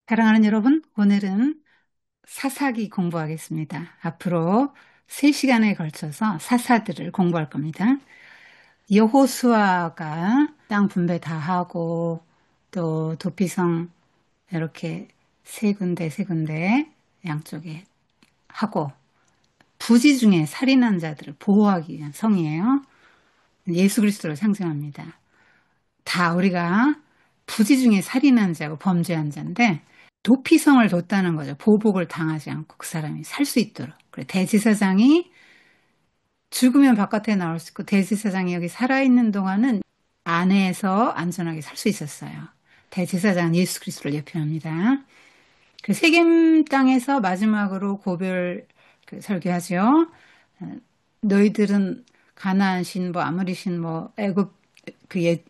사랑하는 여러분, 오늘은 사사기 공부하겠습니다. 앞으로 3시간에 걸쳐서 사사들을 공부할 겁니다. 여호수아가 땅 분배 다 하고 또 도피성 이렇게 세 군데 세 군데 양쪽에 하고 부지 중에 살인한 자들을 보호하기 위한 성이에요. 예수 그리스도를 상징합니다. 다 우리가 부지 중에 살인한 자고 범죄한 자인데 도피성을 뒀다는 거죠. 보복을 당하지 않고 그 사람이 살 수 있도록. 그래, 대지사장이 죽으면 바깥에 나올 수 있고 대지사장이 여기 살아있는 동안은 안에서 안전하게 살 수 있었어요. 대지사장은 예수 그리스도를 예표합니다. 그 세겜 땅에서 마지막으로 고별 설교하죠. 너희들은 가나안 신, 뭐 아무리 신, 뭐 애굽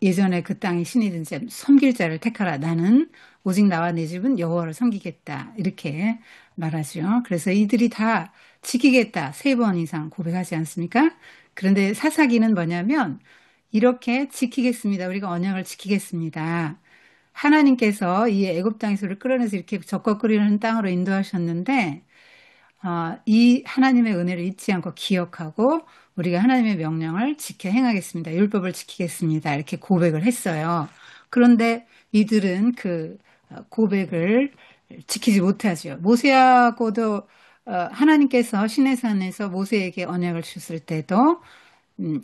예전에 그 땅의 신이든지 섬길 자를 택하라. 나는 오직 나와 내 집은 여호와를 섬기겠다. 이렇게 말하죠. 그래서 이들이 다 지키겠다. 3번 이상 고백하지 않습니까? 그런데 사사기는 뭐냐면 이렇게 지키겠습니다. 우리가 언약을 지키겠습니다. 하나님께서 이 애굽 땅에서 우리를 끌어내서 이렇게 적국거리는 땅으로 인도하셨는데 이 하나님의 은혜를 잊지 않고 기억하고 우리가 하나님의 명령을 지켜 행하겠습니다. 율법을 지키겠습니다. 이렇게 고백을 했어요. 그런데 이들은 그 고백을 지키지 못하죠. 모세하고도 하나님께서 시내산에서 모세에게 언약을 주셨을 때도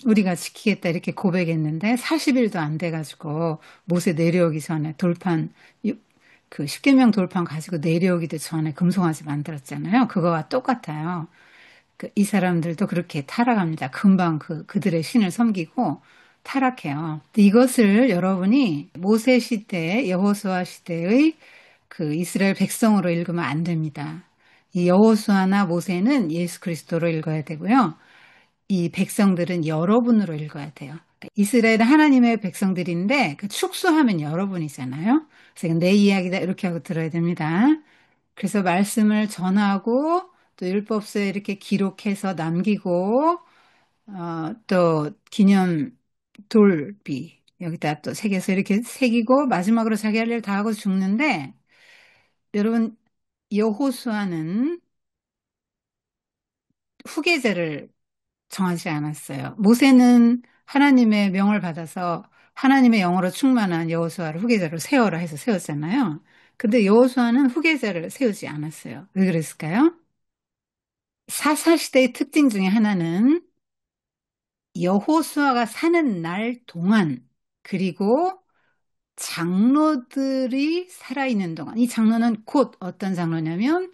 우리가 지키겠다 이렇게 고백했는데 40일도 안 돼가지고 모세 내려오기 전에 그 십계명 돌판 가지고 내려오기도 전에 금송아지 만들었잖아요. 그거와 똑같아요. 이 사람들도 그렇게 타락합니다. 금방 그들의 신을 섬기고 타락해요. 이것을 여러분이 모세 시대, 여호수아 시대의 그 이스라엘 백성으로 읽으면 안 됩니다. 이 여호수아나 모세는 예수 그리스도로 읽어야 되고요. 이 백성들은 여러분으로 읽어야 돼요. 이스라엘은 하나님의 백성들인데 그 축소하면 여러분이잖아요. 그래서 내 이야기다 이렇게 하고 들어야 됩니다. 그래서 말씀을 전하고 또 율법서에 이렇게 기록해서 남기고 또 기념 돌비 여기다 또 새겨서 이렇게 새기고 마지막으로 자기 할 일 다 하고 죽는데 여러분 여호수아는 후계자를 정하지 않았어요. 모세는 하나님의 명을 받아서 하나님의 영으로 충만한 여호수아를 후계자로 세워라 해서 세웠잖아요. 근데 여호수아는 후계자를 세우지 않았어요. 왜 그랬을까요? 사사시대의 특징 중에 하나는 여호수아가 사는 날 동안 그리고 장로들이 살아있는 동안 이 장로는 곧 어떤 장로냐면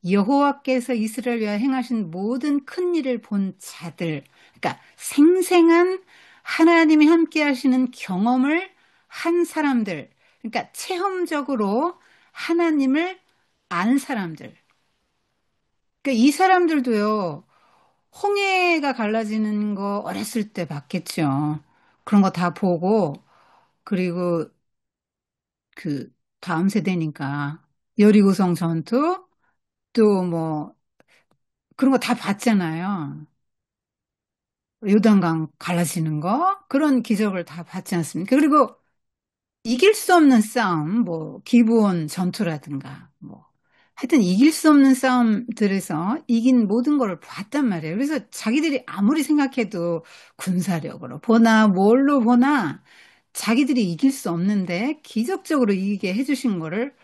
여호와께서 이스라엘 위하여 행하신 모든 큰 일을 본 자들, 그러니까 생생한 하나님이 함께 하시는 경험을 한 사람들, 그러니까 체험적으로 하나님을 안 사람들. 그러니까 이 사람들도요, 홍해가 갈라지는 거 어렸을 때 봤겠죠. 그런 거 다 보고, 그리고 그 다음 세대니까 여리고성 전투, 또 뭐 그런 거 다 봤잖아요. 요단강 갈라지는 거 그런 기적을 다 봤지 않습니까? 그리고 이길 수 없는 싸움, 뭐 기브온 전투라든가 뭐 하여튼 이길 수 없는 싸움들에서 이긴 모든 걸 봤단 말이에요. 그래서 자기들이 아무리 생각해도 군사력으로 보나 뭘로 보나 자기들이 이길 수 없는데 기적적으로 이기게 해주신 거를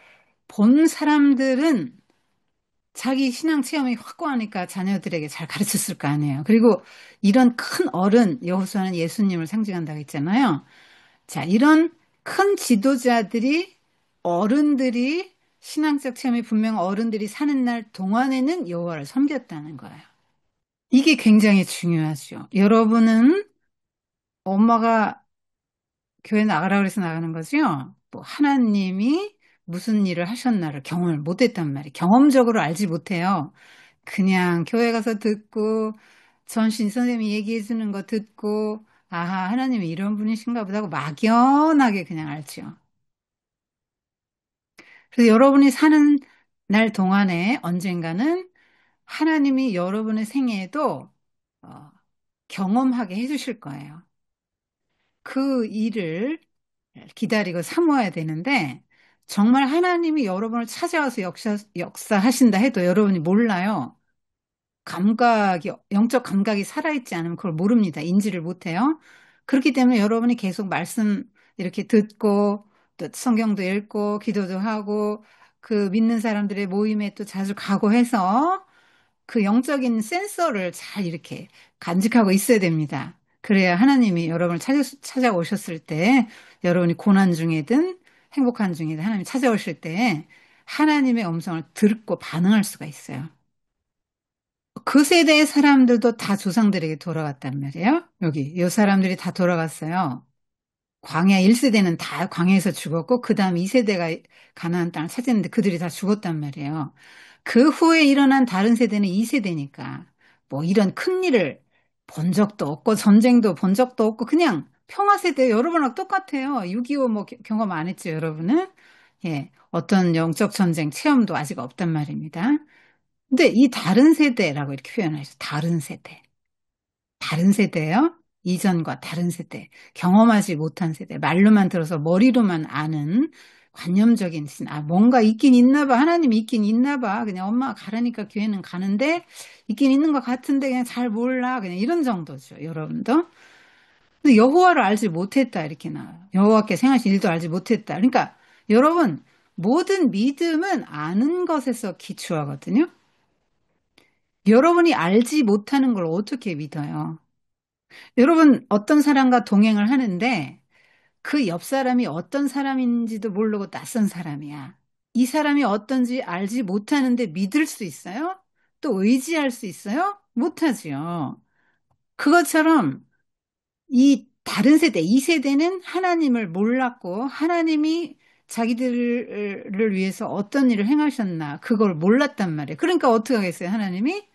본 사람들은 자기 신앙 체험이 확고하니까 자녀들에게 잘 가르쳤을 거 아니에요. 그리고 이런 큰 어른, 여호수아는 예수님을 상징한다고 했잖아요. 자, 이런 큰 지도자들이, 어른들이, 신앙적 체험이 분명 어른들이 사는 날 동안에는 여호와를 섬겼다는 거예요. 이게 굉장히 중요하죠. 여러분은 엄마가 교회 나가라 그래서 나가는 거죠? 뭐 하나님이 무슨 일을 하셨나를 경험을 못했단 말이에요. 경험적으로 알지 못해요. 그냥 교회 가서 듣고 전신 선생님이 얘기해 주는 거 듣고 아하 하나님이 이런 분이신가 보다 하고 막연하게 그냥 알죠. 그래서 여러분이 사는 날 동안에 언젠가는 하나님이 여러분의 생애에도 어, 경험하게 해주실 거예요. 그 일을 기다리고 사모해야 되는데 정말 하나님이 여러분을 찾아와서 역사하신다 해도 여러분이 몰라요. 영적 감각이 살아있지 않으면 그걸 모릅니다. 인지를 못해요. 그렇기 때문에 여러분이 계속 말씀 이렇게 듣고, 또 성경도 읽고, 기도도 하고, 그 믿는 사람들의 모임에 또 자주 가고 해서 그 영적인 센서를 잘 이렇게 간직하고 있어야 됩니다. 그래야 하나님이 여러분을 찾아오셨을 때, 여러분이 고난 중이든 행복한 중이든 하나님이 찾아오실 때 하나님의 음성을 듣고 반응할 수가 있어요. 그 세대의 사람들도 다 조상들에게 돌아갔단 말이에요. 여기, 이 사람들이 다 돌아갔어요. 광야 1세대는 다 광야에서 죽었고, 그 다음 2세대가 가나안 땅을 찾았는데 그들이 다 죽었단 말이에요. 그 후에 일어난 다른 세대는 2세대니까, 뭐 이런 큰 일을 본 적도 없고, 전쟁도 본 적도 없고, 그냥 평화세대 여러분하고 똑같아요. 6.25 뭐 경험 안 했죠, 여러분은? 예, 어떤 영적 전쟁 체험도 아직 없단 말입니다. 근데 이 다른 세대라고 이렇게 표현하죠. 다른 세대. 다른 세대예요. 이전과 다른 세대. 경험하지 못한 세대. 말로만 들어서 머리로만 아는 관념적인 뭔가 있긴 있나 봐. 하나님이 있긴 있나 봐. 그냥 엄마가 가라니까 교회는 가는데 있긴 있는 것 같은데 그냥 잘 몰라. 그냥 이런 정도죠. 여러분도. 근데 여호와를 알지 못했다. 이렇게 나와요. 여호와께 생하신 일도 알지 못했다. 그러니까 여러분 모든 믿음은 아는 것에서 기초하거든요. 여러분이 알지 못하는 걸 어떻게 믿어요? 여러분, 어떤 사람과 동행을 하는데 그 옆 사람이 어떤 사람인지도 모르고 낯선 사람이야. 이 사람이 어떤지 알지 못하는데 믿을 수 있어요? 또 의지할 수 있어요? 못하지요. 그것처럼 이 다른 세대, 이 세대는 하나님을 몰랐고 하나님이 자기들을 위해서 어떤 일을 행하셨나 그걸 몰랐단 말이에요. 그러니까 어떻게 하겠어요? 하나님이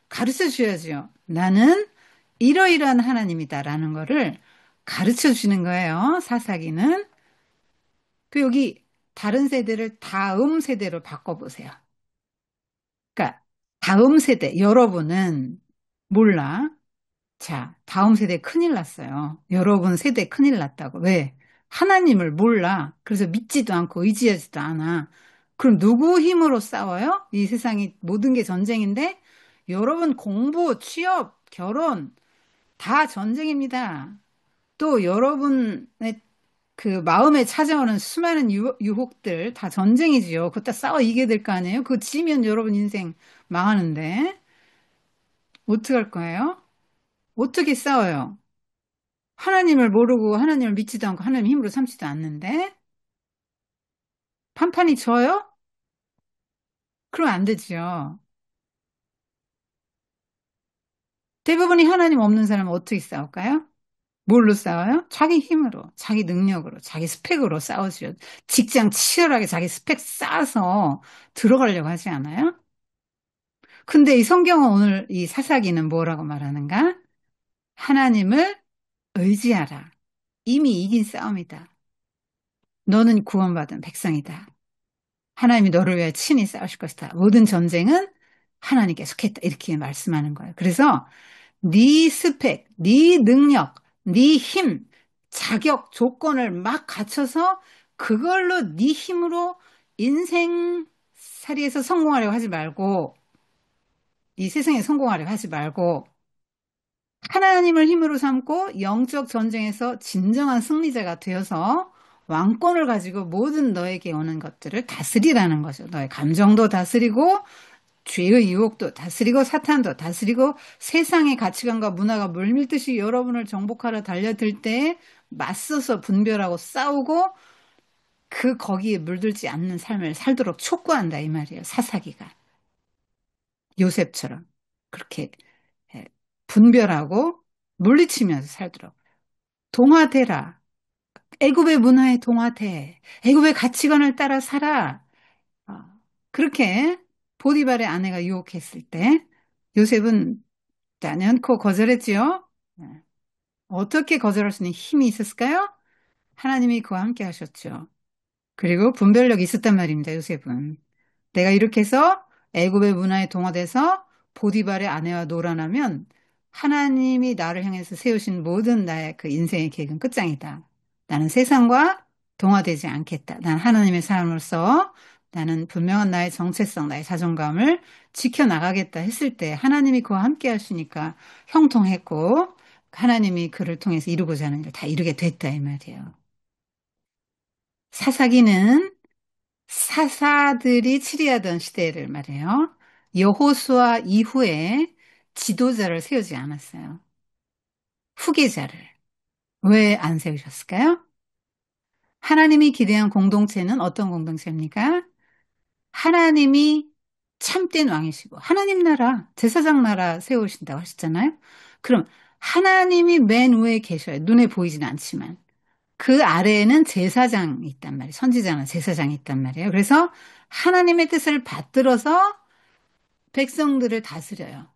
가르쳐 주셔야죠. 나는 이러이러한 하나님이다라는 거를 가르쳐 주는 거예요. 사사기는. 그 여기 다른 세대를 다음 세대로 바꿔보세요. 그러니까 다음 세대, 여러분은 몰라. 자, 다음 세대 큰일 났어요. 여러분 세대 큰일 났다고. 왜? 하나님을 몰라. 그래서 믿지도 않고 의지하지도 않아. 그럼 누구 힘으로 싸워요? 이 세상이 모든 게 전쟁인데 여러분 공부, 취업, 결혼 다 전쟁입니다. 또 여러분의 그 마음에 찾아오는 수많은 유혹들 다 전쟁이지요. 그거 다 싸워 이겨야 될 거 아니에요? 그거 지면 여러분 인생 망하는데 어떻게 할 거예요? 어떻게 싸워요? 하나님을 모르고 하나님을 믿지도 않고 하나님 힘으로 삼지도 않는데 판판이 져요? 그러면 안 되죠. 대부분이 하나님 없는 사람은 어떻게 싸울까요? 뭘로 싸워요? 자기 힘으로, 자기 능력으로, 자기 스펙으로 싸우죠. 직장 치열하게 자기 스펙 쌓아서 들어가려고 하지 않아요? 근데 이 성경은 오늘 이 사사기는 뭐라고 말하는가? 하나님을 의지하라. 이미 이긴 싸움이다. 너는 구원받은 백성이다. 하나님이 너를 위해 친히 싸우실 것이다. 모든 전쟁은 하나님께 속했다. 이렇게 말씀하는 거예요. 그래서 네 스펙, 네 능력, 네 힘, 자격, 조건을 막 갖춰서 그걸로 네 힘으로 인생 살이에서 성공하려고 하지 말고 이 세상에 성공하려고 하지 말고 하나님을 힘으로 삼고 영적 전쟁에서 진정한 승리자가 되어서 왕권을 가지고 모든 너에게 오는 것들을 다스리라는 거죠. 너의 감정도 다스리고 죄의 유혹도 다스리고 사탄도 다스리고 세상의 가치관과 문화가 물밀듯이 여러분을 정복하러 달려들 때 맞서서 분별하고 싸우고 그 거기에 물들지 않는 삶을 살도록 촉구한다 이 말이에요. 사사기가. 요셉처럼 그렇게 예, 분별하고 물리치면서 살도록. 동화되라. 애굽의 문화에 동화돼. 애굽의 가치관을 따라 살아. 어, 그렇게 보디발의 아내가 유혹했을 때 요셉은 않고 거절했지요. 네. 어떻게 거절할 수 있는 힘이 있었을까요? 하나님이 그와 함께 하셨죠. 그리고 분별력이 있었단 말입니다. 요셉은. 내가 이렇게 해서 애굽의 문화에 동화돼서 보디발의 아내와 놀아나면 하나님이 나를 향해서 세우신 모든 나의 그 인생의 계획은 끝장이다. 나는 세상과 동화되지 않겠다. 난 하나님의 사람으로서 나는 분명한 나의 정체성, 나의 자존감을 지켜나가겠다 했을 때 하나님이 그와 함께 하시니까 형통했고 하나님이 그를 통해서 이루고자 하는 일을 다 이루게 됐다 이 말이에요. 사사기는 사사들이 치리하던 시대를 말해요. 여호수아 이후에 지도자를 세우지 않았어요. 후계자를. 왜 안 세우셨을까요? 하나님이 기대한 공동체는 어떤 공동체입니까? 하나님이 참된 왕이시고 하나님 나라, 제사장 나라 세우신다고 하셨잖아요. 그럼 하나님이 맨 위에 계셔요. 눈에 보이지는 않지만. 그 아래에는 제사장이 있단 말이에요. 선지자나 제사장이 있단 말이에요. 그래서 하나님의 뜻을 받들어서 백성들을 다스려요.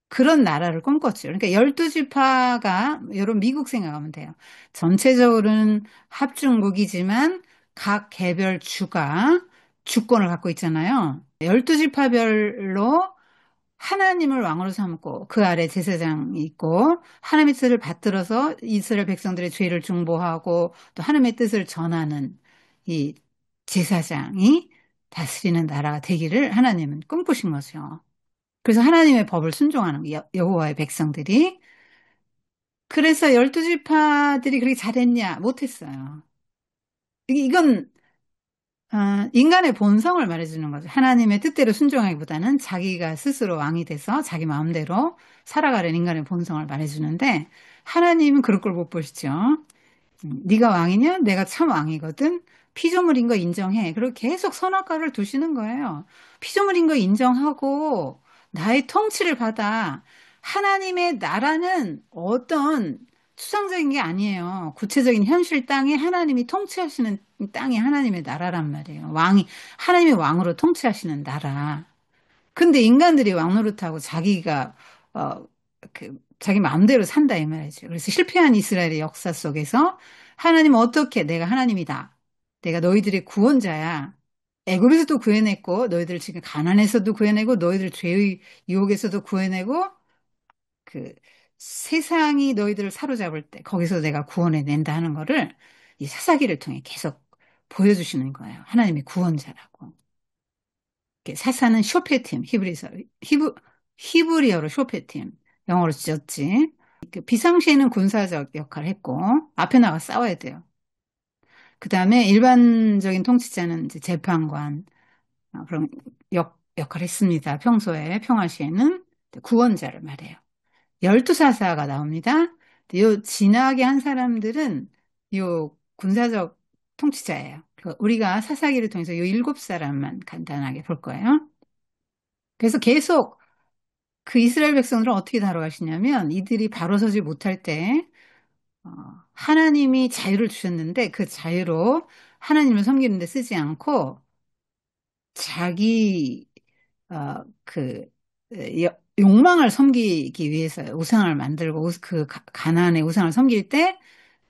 그런 나라를 꿈꿨죠. 그러니까 12지파가 여러분 미국 생각하면 돼요. 전체적으로는 합중국이지만 각 개별 주가 주권을 갖고 있잖아요. 12지파별로 하나님을 왕으로 삼고 그 아래 제사장이 있고 하나님의 뜻을 받들어서 이스라엘 백성들의 죄를 중보하고 또 하나님의 뜻을 전하는 이 제사장이 다스리는 나라가 되기를 하나님은 꿈꾸신 거죠. 그래서 하나님의 법을 순종하는 거예요. 여호와의 백성들이. 그래서 12지파들이 그렇게 잘했냐? 못했어요. 이건 인간의 본성을 말해주는 거죠. 하나님의 뜻대로 순종하기보다는 자기가 스스로 왕이 돼서 자기 마음대로 살아가려는 인간의 본성을 말해주는데 하나님은 그럴 걸 못 보시죠. 네가 왕이냐? 내가 참 왕이거든. 피조물인 거 인정해. 그리고 계속 선악과를 두시는 거예요. 피조물인 거 인정하고 나의 통치를 받아. 하나님의 나라는 어떤 추상적인 게 아니에요. 구체적인 현실 땅에 하나님이 통치하시는 땅이 하나님의 나라란 말이에요. 하나님의 왕으로 통치하시는 나라. 근데 인간들이 왕 노릇하고 어, 자기 마음대로 산다 이 말이죠. 그래서 실패한 이스라엘의 역사 속에서 하나님은 어떻게 내가 하나님이다. 내가 너희들의 구원자야. 애굽에서도 구해냈고 너희들 지금 가난에서도 구해내고 너희들 죄의 유혹에서도 구해내고 그 세상이 너희들을 사로잡을 때 거기서 내가 구원해낸다 하는 거를 이 사사기를 통해 계속 보여주시는 거예요. 하나님의 구원자라고. 사사는 쇼페팀, 히브리어로 쇼페팀, 영어로 지었지. 그 비상시에는 군사적 역할을 했고, 앞에 나가 싸워야 돼요. 그 다음에 일반적인 통치자는 이제 재판관, 그런 역할을 했습니다. 평소에, 평화시에는 구원자를 말해요. 12사사가 나옵니다. 요 진하게 한 사람들은 요 군사적 통치자예요. 우리가 사사기를 통해서 요 7사람만 간단하게 볼 거예요. 그래서 계속 그 이스라엘 백성들은 어떻게 다뤄가시냐면 이들이 바로 서지 못할 때 어, 하나님이 자유를 주셨는데 그 자유로 하나님을 섬기는 데 쓰지 않고 자기 그 욕망을 섬기기 위해서 우상을 만들고 그 가나안의 우상을 섬길 때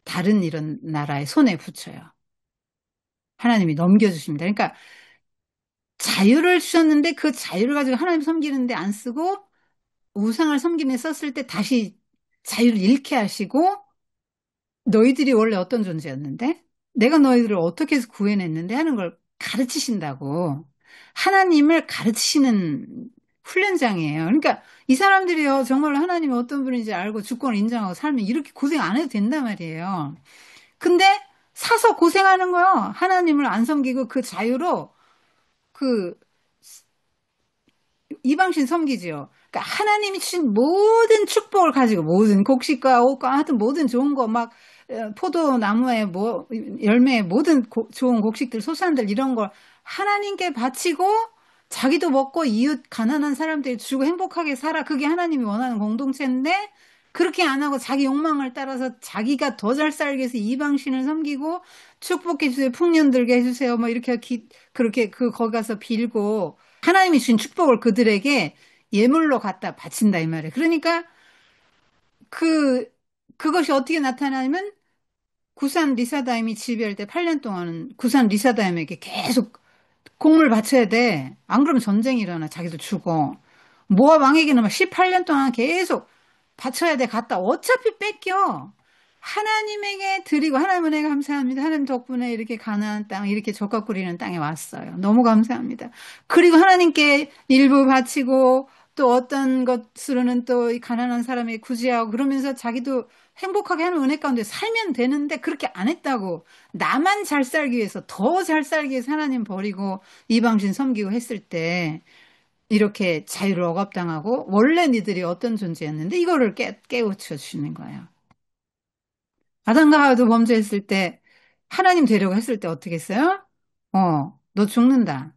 다른 이런 나라의 손에 붙여요. 하나님이 넘겨주십니다. 그러니까 자유를 주셨는데 그 자유를 가지고 하나님 섬기는데 안 쓰고 우상을 섬기는 데 썼을 때 다시 자유를 잃게 하시고 너희들이 원래 어떤 존재였는데 내가 너희들을 어떻게 해서 구해냈는데 하는 걸 가르치신다고 하나님을 가르치시는 훈련장이에요. 그러니까 이 사람들이요 정말로 하나님이 어떤 분인지 알고 주권을 인정하고 살면 이렇게 고생 안 해도 된단 말이에요. 근데 사서 고생하는 거요. 하나님을 안 섬기고 그 자유로 그 이방신 섬기지요. 그러니까 하나님이 주신 모든 축복을 가지고 모든 곡식과 옷과 하여튼 모든 좋은 거 막 포도나무에 뭐 열매에 모든 좋은 곡식들 소산들 이런 걸 하나님께 바치고 자기도 먹고 이웃 가난한 사람들이 주고 행복하게 살아. 그게 하나님이 원하는 공동체인데 그렇게 안 하고 자기 욕망을 따라서 자기가 더 잘 살기 위해서 이방신을 섬기고 축복해 주세요. 풍년 들게 해주세요. 뭐 이렇게 그렇게 거기 가서 빌고 하나님이 주신 축복을 그들에게 예물로 갖다 바친다 이 말이에요. 그러니까 그것이 어떻게 나타나냐면 구산 리사다임이 지배할 때 8년 동안은 구산 리사다임에게 계속 공물 바쳐야 돼. 안 그러면 전쟁이 일어나 자기도 죽어. 모압 왕에게는 막 18년 동안 계속 바쳐야 돼. 갔다 어차피 뺏겨. 하나님에게 드리고 하나님 은혜 감사합니다. 하나님 덕분에 이렇게 가나안 땅, 이렇게 젖과 꿀이는 땅에 왔어요. 너무 감사합니다. 그리고 하나님께 일부 바치고 또 어떤 것으로는 또 이 가난한 사람이 구제하고 그러면서 자기도 행복하게 하는 은혜 가운데 살면 되는데 그렇게 안 했다고 나만 잘 살기 위해서 더 잘 살기 위해서 하나님 버리고 이방신 섬기고 했을 때 이렇게 자유를 억압당하고 원래 니들이 어떤 존재였는데 이거를 깨우쳐 주시는 거예요. 아담과 하와도 범죄했을 때 하나님 되려고 했을 때 어떻게 했어요? 너 죽는다.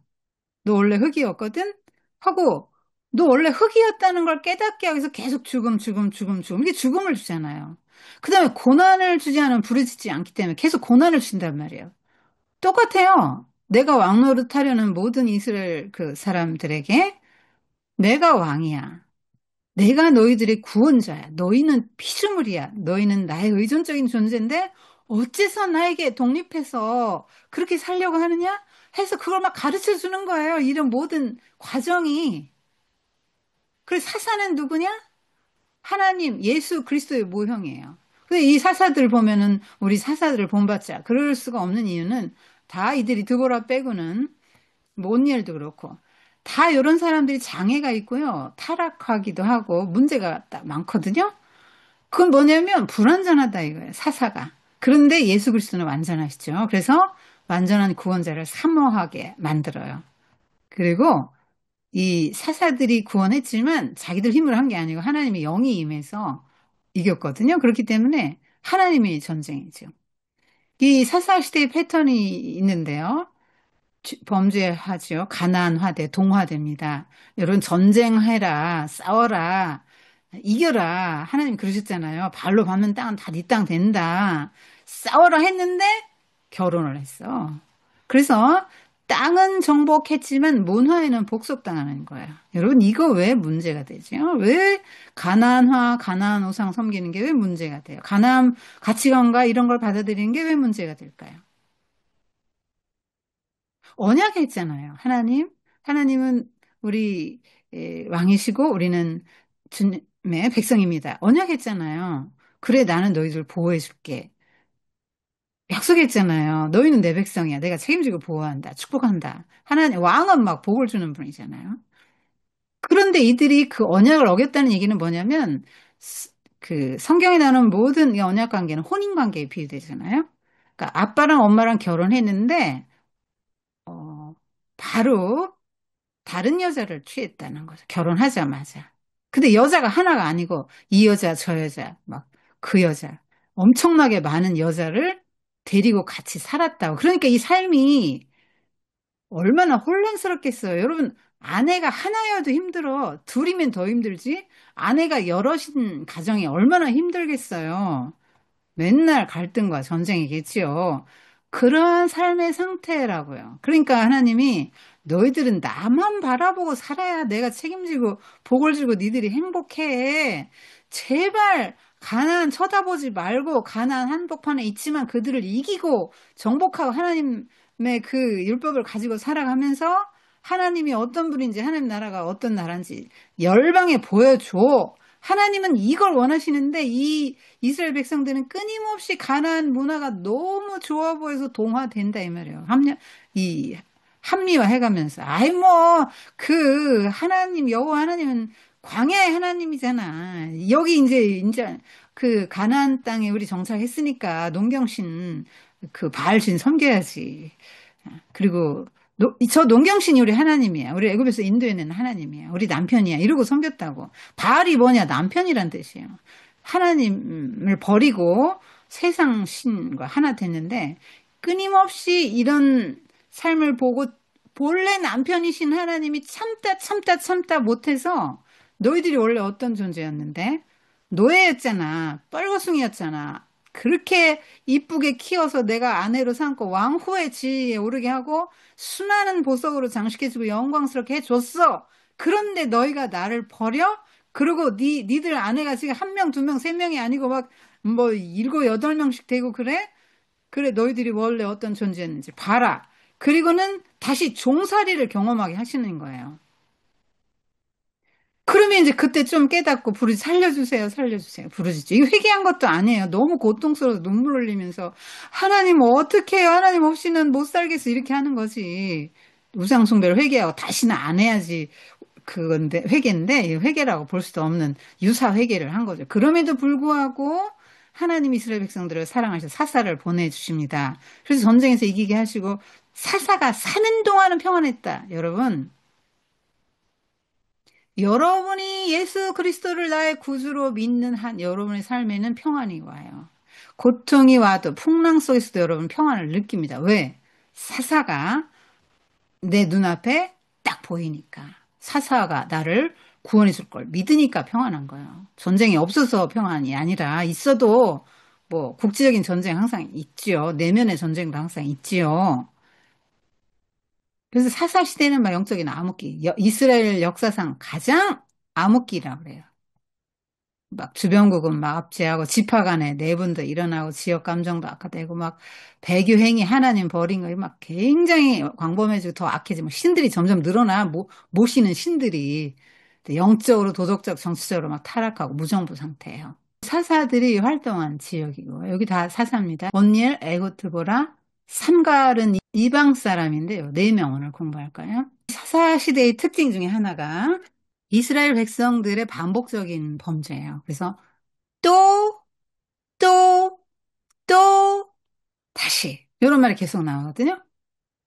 너 원래 흙이었거든? 하고 너 원래 흙이었다는 걸 깨닫게 하기 위해서 계속 죽음, 죽음, 죽음, 죽음. 이게 죽음을 주잖아요. 그 다음에 고난을 주지 않으면 부르짖지 않기 때문에 계속 고난을 준단 말이에요. 똑같아요. 내가 왕 노릇하려는 모든 이스라엘 그 사람들에게 내가 왕이야. 내가 너희들의 구원자야. 너희는 피조물이야. 너희는 나의 의존적인 존재인데 어째서 나에게 독립해서 그렇게 살려고 하느냐? 해서 그걸 막 가르쳐 주는 거예요. 이런 모든 과정이. 그래서 사사는 누구냐? 하나님, 예수 그리스도의 모형이에요. 근데 이 사사들 보면은 우리 사사들을 본받자. 그럴 수가 없는 이유는 다 이들이 드보라 빼고는 모니엘도 그렇고 다 이런 사람들이 장애가 있고요. 타락하기도 하고 문제가 많거든요. 그건 뭐냐면 불완전하다 이거예요. 사사가. 그런데 예수 그리스도는 완전하시죠. 그래서 완전한 구원자를 사모하게 만들어요. 그리고 이 사사들이 구원했지만 자기들 힘으로 한 게 아니고 하나님의 영이 임해서 이겼거든요. 그렇기 때문에 하나님의 전쟁이죠. 이 사사 시대의 패턴이 있는데요. 범죄하죠. 가난화돼, 동화됩니다. 여러분 전쟁해라, 싸워라, 이겨라. 하나님 그러셨잖아요. 발로 밟는 땅은 다 네 땅 된다. 싸워라 했는데 결혼을 했어. 그래서 땅은 정복했지만 문화에는 복속당하는 거예요. 여러분 이거 왜 문제가 되죠? 왜 가난화, 가난 우상 섬기는 게 왜 문제가 돼요? 가난 가치관과 이런 걸 받아들이는 게 왜 문제가 될까요? 언약했잖아요. 하나님. 하나님은 우리 왕이시고 우리는 주님의 백성입니다. 언약했잖아요. 그래, 나는 너희들 보호해 줄게. 약속했잖아요. 너희는 내 백성이야. 내가 책임지고 보호한다. 축복한다. 하나님, 왕은 막 복을 주는 분이잖아요. 그런데 이들이 그 언약을 어겼다는 얘기는 뭐냐면, 그 성경에 나오는 모든 이 언약 관계는 혼인 관계에 비유되잖아요. 그러니까 아빠랑 엄마랑 결혼했는데, 어, 바로 다른 여자를 취했다는 거죠. 결혼하자마자. 근데 여자가 하나가 아니고 이 여자, 저 여자, 막 그 여자. 엄청나게 많은 여자를 데리고 같이 살았다고. 그러니까 이 삶이 얼마나 혼란스럽겠어요. 여러분, 아내가 하나여도 힘들어. 둘이면 더 힘들지? 아내가 여럿인 가정이 얼마나 힘들겠어요. 맨날 갈등과 전쟁이겠지요. 그런 삶의 상태라고요. 그러니까 하나님이 너희들은 나만 바라보고 살아야 내가 책임지고 복을 주고 니들이 행복해. 제발 가난 쳐다보지 말고 가난 한복판에 있지만 그들을 이기고 정복하고 하나님의 그 율법을 가지고 살아가면서 하나님이 어떤 분인지 하나님 나라가 어떤 나라인지 열방에 보여줘. 하나님은 이걸 원하시는데 이 이스라엘 백성들은 끊임없이 가나안 문화가 너무 좋아 보여서 동화된다 이 말이에요. 이 합리화해가면서 아이 뭐 그 하나님 여호와 하나님은 광야의 하나님이잖아. 여기 이제 그 가나안 땅에 우리 정착했으니까 농경신 그 바알신 섬겨야지. 그리고 저 농경신이 우리 하나님이야. 우리 애굽에서 인도해낸 하나님이야. 우리 남편이야. 이러고 섬겼다고. 바알이 뭐냐? 남편이란 뜻이에요. 하나님을 버리고 세상 신과 하나 됐는데 끊임없이 이런 삶을 보고 본래 남편이신 하나님이 참다 참다 참다 못해서 너희들이 원래 어떤 존재였는데 노예였잖아. 뻘거숭이였잖아. 그렇게 이쁘게 키워서 내가 아내로 삼고 왕후의 지위에 오르게 하고 수많은 보석으로 장식해주고 영광스럽게 해줬어. 그런데 너희가 나를 버려? 그리고 니들 아내가 지금 한 명, 두 명, 세 명이 아니고 막 뭐 일곱, 여덟 명씩 되고 그래? 그래 너희들이 원래 어떤 존재였는지 봐라. 그리고는 다시 종살이를 경험하게 하시는 거예요. 그러면 이제 그때 좀 깨닫고 부르지, 살려주세요, 살려주세요. 부르짖죠. 이 회개한 것도 아니에요. 너무 고통스러워서 눈물 흘리면서 하나님 어떻게 해요? 하나님 없이는 못 살겠어. 이렇게 하는 거지. 우상숭배를 회개하고 다시는 안 해야지. 그건데 회개인데 이 회개라고 볼 수도 없는 유사 회개를 한 거죠. 그럼에도 불구하고 하나님 이스라엘 백성들을 사랑하셔서 사사를 보내주십니다. 그래서 전쟁에서 이기게 하시고 사사가 사는 동안은 평안했다. 여러분, 여러분이 예수 그리스도를 나의 구주로 믿는 한 여러분의 삶에는 평안이 와요. 고통이 와도 풍랑 속에서도 여러분 평안을 느낍니다. 왜? 사사가 내 눈앞에 딱 보이니까. 사사가 나를 구원해 줄 걸 믿으니까 평안한 거예요. 전쟁이 없어서 평안이 아니라 있어도 뭐 국제적인 전쟁 항상 있지요. 내면의 전쟁도 항상 있지요. 그래서 사사 시대는 막 영적인 암흑기, 이스라엘 역사상 가장 암흑기라고 그래요. 막 주변국은 막 압제하고 지파 간에 내분도 일어나고 지역 감정도 악화되고 막 배교 행위 하나님 버린 거 막 굉장히 광범해지고 더 악해지고 신들이 점점 늘어나 모시는 신들이 영적으로 도덕적 정치적으로 막 타락하고 무정부 상태예요. 사사들이 활동한 지역이고 여기 다 사사입니다. 온니엘, 에고트보라, 삼갈은 이방 사람인데요. 네 명 오늘 공부할까요? 사사 시대의 특징 중에 하나가 이스라엘 백성들의 반복적인 범죄예요. 그래서 또, 또, 또, 다시 이런 말이 계속 나오거든요.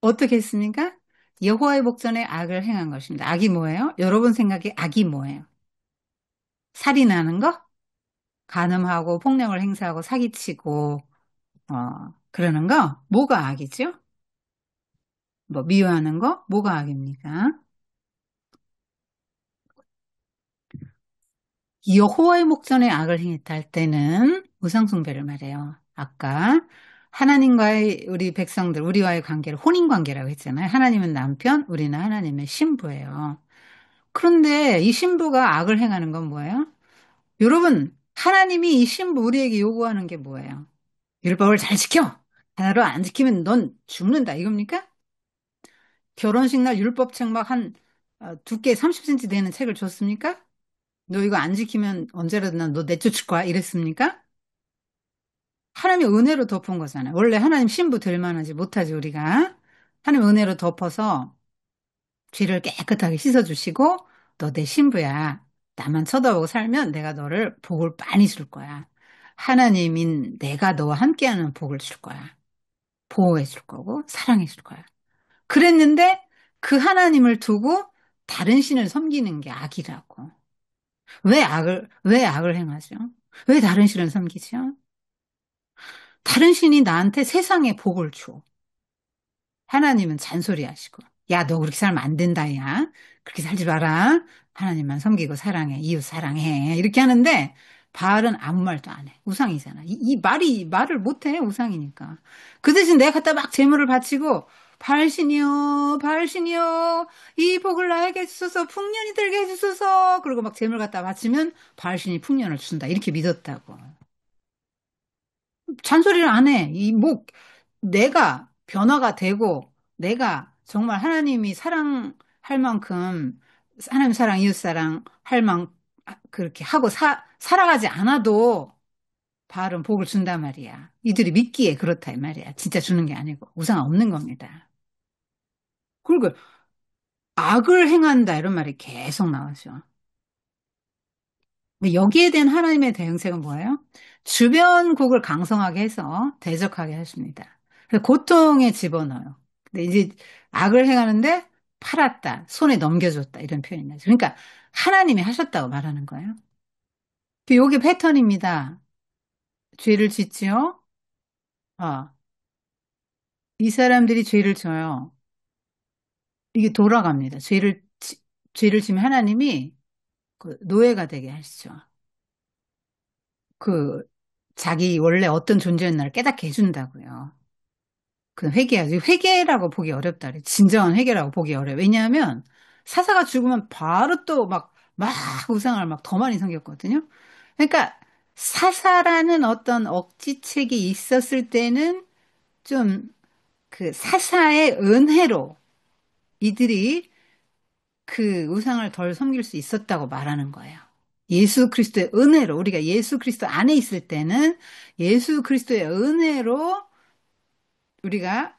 어떻게 했습니까? 여호와의 목전에 악을 행한 것입니다. 악이 뭐예요? 여러분 생각에 악이 뭐예요? 살인하는 거? 간음하고 폭력을 행사하고 사기치고 그러는 거? 뭐가 악이죠? 뭐 미워하는 거? 뭐가 악입니까? 여호와의 목전에 악을 행했다 할 때는 우상숭배를 말해요. 아까 하나님과의 우리 백성들, 우리와의 관계를 혼인관계라고 했잖아요. 하나님은 남편, 우리는 하나님의 신부예요. 그런데 이 신부가 악을 행하는 건 뭐예요? 여러분, 하나님이 이 신부 우리에게 요구하는 게 뭐예요? 율법을 잘 지켜! 하나로 안 지키면 넌 죽는다. 이겁니까? 결혼식 날 율법책 막 한 두께 30cm 되는 책을 줬습니까? 너 이거 안 지키면 언제라도 난 너 내쫓을 거야. 이랬습니까? 하나님이 은혜로 덮은 거잖아요. 원래 하나님 신부 될 만하지 못하지 우리가. 하나님 은혜로 덮어서 죄를 깨끗하게 씻어주시고 너 내 신부야. 나만 쳐다보고 살면 내가 너를 복을 많이 줄 거야. 하나님인 내가 너와 함께하는 복을 줄 거야. 보호해 줄 거고 사랑해 줄 거야. 그랬는데 그 하나님을 두고 다른 신을 섬기는 게 악이라고. 왜 악을 행하죠? 왜 다른 신을 섬기죠? 다른 신이 나한테 세상에 복을 줘. 하나님은 잔소리하시고, 야, 너 그렇게 살면 안 된다, 야. 그렇게 살지 마라. 하나님만 섬기고 사랑해. 이웃 사랑해. 이렇게 하는데, 바알은 아무 말도 안 해. 우상이잖아. 말을 못 해. 우상이니까. 그 대신 내가 갖다 막 재물을 바치고, 바알신이여, 바알신이여, 이 복을 나에게 주소서, 풍년이 들게 해주소서. 그리고 막 재물 갖다 바치면, 바알신이 풍년을 준다. 이렇게 믿었다고. 잔소리를 안 해. 내가 변화가 되고, 내가 정말 하나님이 사랑할 만큼, 하나님 사랑, 이웃 사랑 할 그렇게 하고 살아가지 않아도 바알은 복을 준단 말이야. 이들이 믿기에 그렇다, 이 말이야. 진짜 주는 게 아니고, 우상 없는 겁니다. 그리고 악을 행한다, 이런 말이 계속 나오죠. 근데 여기에 대한 하나님의 대응책은 뭐예요? 주변국을 강성하게 해서 대적하게 하십니다. 그래서 고통에 집어넣어요. 근데 이제 악을 행하는데 팔았다, 손에 넘겨줬다 이런 표현이 나죠. 그러니까 하나님이 하셨다고 말하는 거예요. 이게 패턴입니다. 죄를 짓지요. 아, 이 사람들이 죄를 져요. 이게 돌아갑니다. 죄를 지면 하나님이 그 노예가 되게 하시죠. 그 자기 원래 어떤 존재였나를 깨닫게 해준다고요. 그 회개하지. 회개라고 보기 어렵다. 그래. 진정한 회개라고 보기 어려워. 왜냐하면 사사가 죽으면 바로 또 막 우상을 막 더 많이 섬겼거든요. 그러니까 사사라는 어떤 억지책이 있었을 때는 좀 그 사사의 은혜로 이들이 그 우상을 덜 섬길 수 있었다고 말하는 거예요. 예수 그리스도의 은혜로, 우리가 예수 그리스도 안에 있을 때는 예수 그리스도의 은혜로 우리가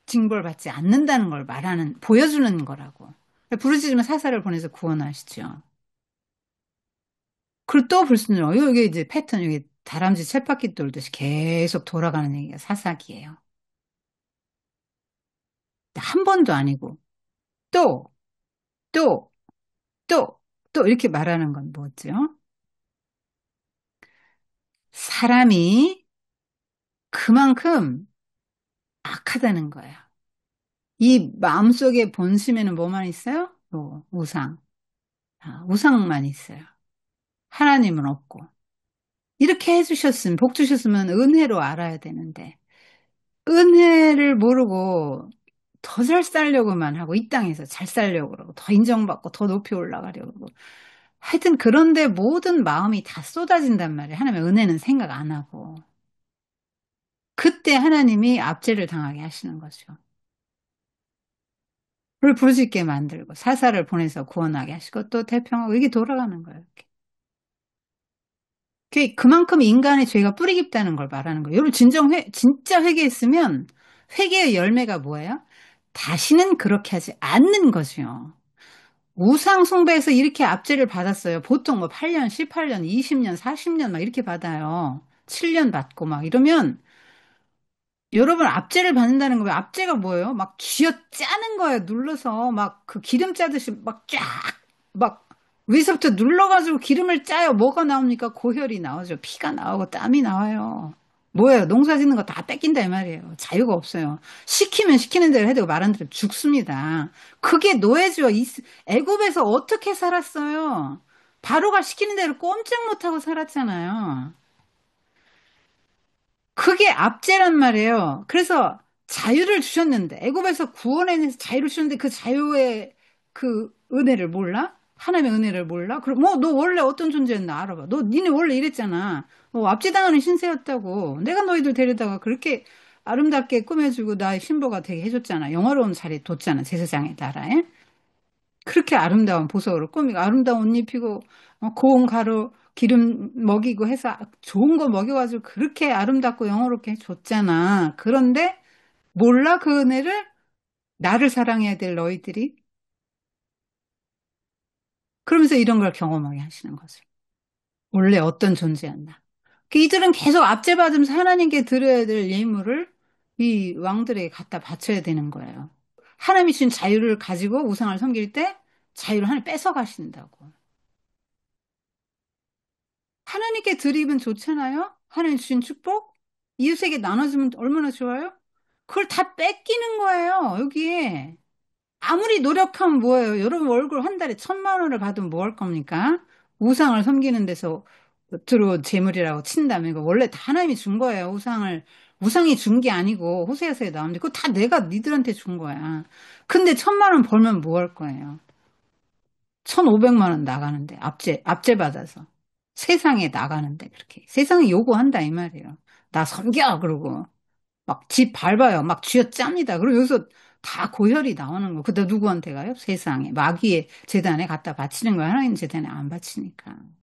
징벌받지 않는다는 걸 보여주는 거라고. 부르짖으면 사사를 보내서 구원하시죠. 그리고 또 불순종, 여기 이제 패턴, 여기 다람쥐 쳇바퀴 돌듯이 계속 돌아가는 얘기가 사사기예요. 한 번도 아니고, 또, 또, 또, 또 이렇게 말하는 건 뭐죠? 사람이 그만큼 악하다는 거예요. 이 마음속의 본심에는 뭐만 있어요? 우상. 우상만 있어요. 하나님은 없고. 이렇게 해주셨으면, 복 주셨으면 은혜로 알아야 되는데, 은혜를 모르고 더 잘 살려고만 하고, 이 땅에서 잘 살려고 그러고, 더 인정받고, 더 높이 올라가려고 그러고. 하여튼 그런데 모든 마음이 다 쏟아진단 말이에요. 하나님의 은혜는 생각 안 하고. 그때 하나님이 압제를 당하게 하시는 거죠. 를 부르짖게 만들고 사사를 보내서 구원하게 하시고 또 태평하고 이게 돌아가는 거예요. 이렇게. 그만큼 인간의 죄가 뿌리 깊다는 걸 말하는 거예요. 여러분 진짜 회개했으면 회개의 열매가 뭐예요? 다시는 그렇게 하지 않는 거죠. 우상 숭배에서 이렇게 압제를 받았어요. 보통 뭐 8년, 18년, 20년, 40년 막 이렇게 받아요. 7년 받고 막 이러면 여러분 압제를 받는다는 거예요. 압제가 뭐예요? 막 쥐어짜는 거예요. 눌러서 막 그 기름 짜듯이 막 쫙 막 위에서부터 눌러가지고 기름을 짜요. 뭐가 나옵니까? 고혈이 나오죠. 피가 나오고 땀이 나와요. 뭐예요? 농사 짓는 거 다 뺏긴다 이 말이에요. 자유가 없어요. 시키면 시키는 대로 해도 말 안 들으면 죽습니다. 그게 노예죠. 애굽에서 어떻게 살았어요? 바로가 시키는 대로 꼼짝 못하고 살았잖아요. 그게 압제란 말이에요. 그래서 자유를 주셨는데, 애굽에서 구원해내서 자유를 주셨는데 그 자유의 그 은혜를 몰라? 하나님의 은혜를 몰라? 그럼 뭐 너 원래 어떤 존재였나 알아봐. 니네 원래 이랬잖아. 압제당하는 신세였다고. 내가 너희들 데려다가 그렇게 아름답게 꾸며주고 나의 신부가 되게 해줬잖아. 영화로운 자리에 뒀잖아. 제사장의 나라에. 그렇게 아름다운 보석으로 꾸미고 아름다운 옷 입히고 고운 가루 기름 먹이고 해서 좋은 거 먹여가지고 그렇게 아름답고 영어롭게 해줬잖아. 그런데 몰라 그 은혜를 나를 사랑해야 될 너희들이 그러면서 이런 걸 경험하게 하시는 거죠. 원래 어떤 존재였나. 이들은 계속 압제받으면서 하나님께 드려야 될 예물을 이 왕들에게 갖다 바쳐야 되는 거예요. 하나님이 주신 자유를 가지고 우상을 섬길 때 자유를 하나님 뺏어 가신다고. 하나님께 드리면 좋잖아요? 하나님 주신 축복? 이웃에게 나눠주면 얼마나 좋아요? 그걸 다 뺏기는 거예요, 여기에. 아무리 노력하면 뭐예요? 여러분 월급 한 달에 1,000만 원을 받으면 뭐 할 겁니까? 우상을 섬기는 데서 들어온 재물이라고 친다면 이거 원래 다 하나님이 준 거예요, 우상이 준 게 아니고 호세아서에 나오는데 그거 다 내가 니들한테 준 거야. 근데 1,000만 원 벌면 뭐 할 거예요? 1,500만 원 나가는데, 압제 받아서. 세상에 나가는데, 그렇게. 세상에 요구한다, 이 말이에요. 나 섬겨! 그러고. 막 집 밟아요. 막 쥐어짭니다. 그리고 여기서 다 고혈이 나오는 거. 그다 누구한테 가요? 세상에. 마귀의 재단에 갖다 바치는 거야. 하나님 재단에 안 바치니까.